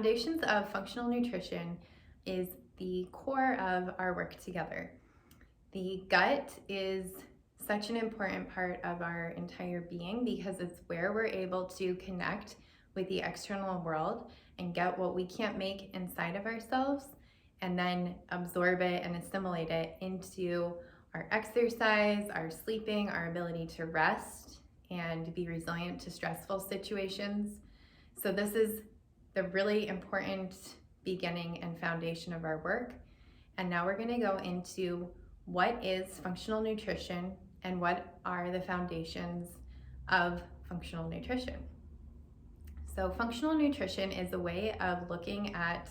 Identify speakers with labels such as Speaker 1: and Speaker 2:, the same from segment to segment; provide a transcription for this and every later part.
Speaker 1: Foundations of functional nutrition is the core of our work together. The gut is such an important part of our entire being because it's where we're able to connect with the external world and get what we can't make inside of ourselves and then absorb it and assimilate it into our exercise, our sleeping, our ability to rest and be resilient to stressful situations. So this is the really important beginning and foundation of our work. And now we're going to go into what is functional nutrition and what are the foundations of functional nutrition. So functional nutrition is a way of looking at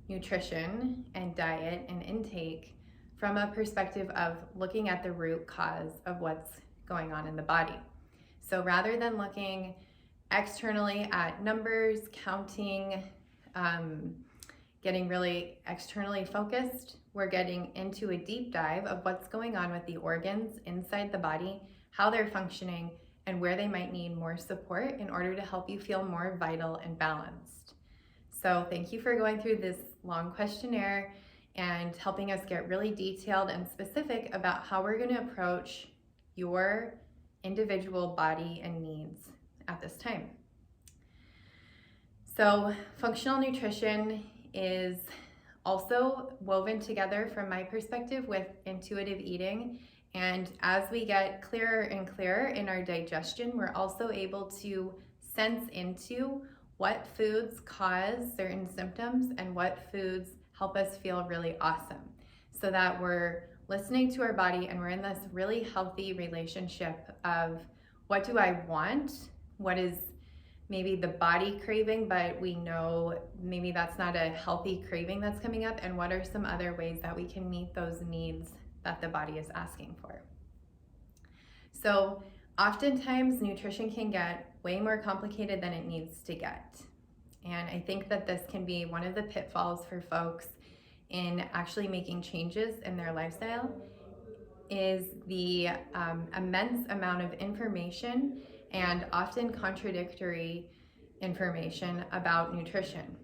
Speaker 1: nutrition and diet and intake from a perspective of looking at the root cause of what's going on in the body. So rather than looking externally at numbers, counting, getting really externally focused, we're getting into a deep dive of what's going on with the organs inside the body, how they're functioning, and where they might need more support in order to help you feel more vital and balanced. So thank you for going through this long questionnaire and helping us get really detailed and specific about how we're going to approach your individual body and needs at this time. So functional nutrition is also woven together from my perspective with intuitive eating. And as we get clearer and clearer in our digestion, we're also able to sense into what foods cause certain symptoms and what foods help us feel really awesome, so that we're listening to our body and we're in this really healthy relationship of what do I want, what is maybe the body craving, but we know maybe that's not a healthy craving that's coming up, and what are some other ways that we can meet those needs that the body is asking for. So oftentimes nutrition can get way more complicated than it needs to get. And I think that this can be one of the pitfalls for folks in actually making changes in their lifestyle is the immense amount of information and often contradictory information about nutrition.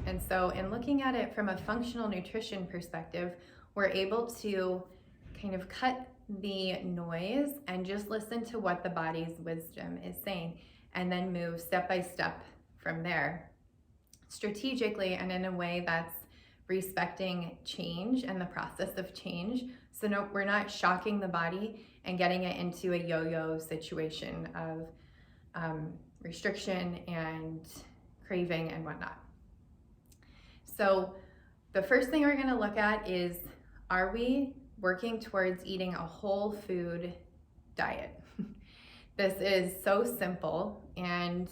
Speaker 1: And so in looking at it from a functional nutrition perspective, we're able to kind of cut the noise and just listen to what the body's wisdom is saying, and then move step by step from there, strategically and in a way that's respecting change and the process of change. So no, we're not shocking the body and getting it into a yo-yo situation of restriction and craving and whatnot. So the first thing we're going to look at is, are we working towards eating a whole food diet? This is so simple, and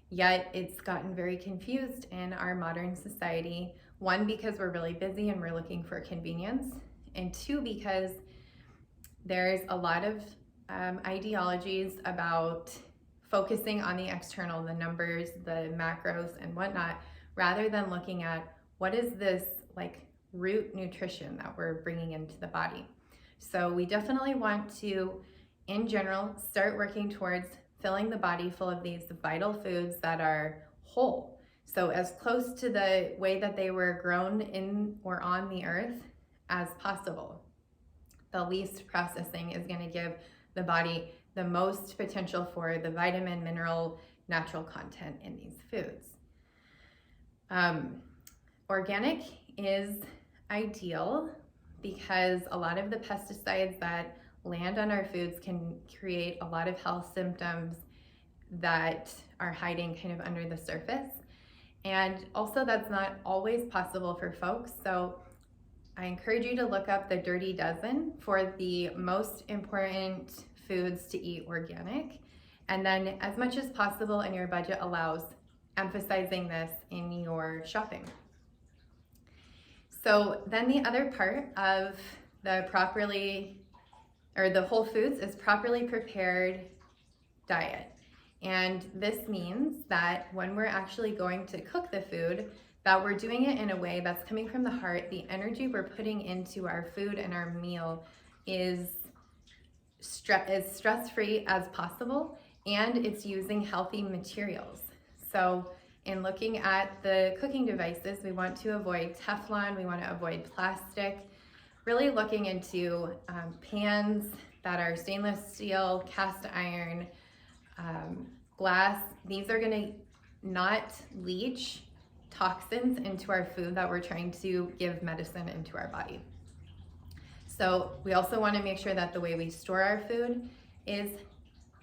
Speaker 1: yet it's gotten very confused in our modern society. One, because we're really busy and we're looking for convenience, and two, because there's a lot of ideologies about focusing on the external, the numbers, the macros and whatnot, rather than looking at what is this like root nutrition that we're bringing into the body. So we definitely want to, in general, start working towards filling the body full of these vital foods that are whole. So as close to the way that they were grown in or on the earth as possible. The least processing is going to give the body the most potential for the vitamin, mineral, natural content in these foods. Organic is ideal because a lot of the pesticides that land on our foods can create a lot of health symptoms that are hiding kind of under the surface. And also that's not always possible for folks. So I encourage you to look up the Dirty Dozen for the most important foods to eat organic. And then as much as possible and your budget allows, emphasizing this in your shopping. So then the other part of the whole foods is properly prepared diet. And this means that when we're actually going to cook the food, that we're doing it in a way that's coming from the heart. The energy we're putting into our food and our meal is stress-free as possible, and it's using healthy materials. So In looking at the cooking devices, we want to avoid Teflon, we want to avoid plastic, really looking into pans that are stainless steel, cast iron, glass. These are going to not leach toxins into our food that we're trying to give medicine into our body. So we also want to make sure that the way we store our food is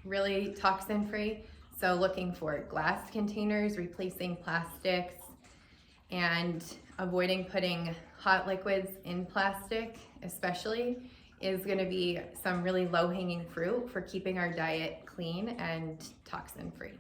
Speaker 1: really toxin free. So looking for glass containers, replacing plastics, and avoiding putting hot liquids in plastic especially is going to be some really low-hanging fruit for keeping our diet clean and toxin free.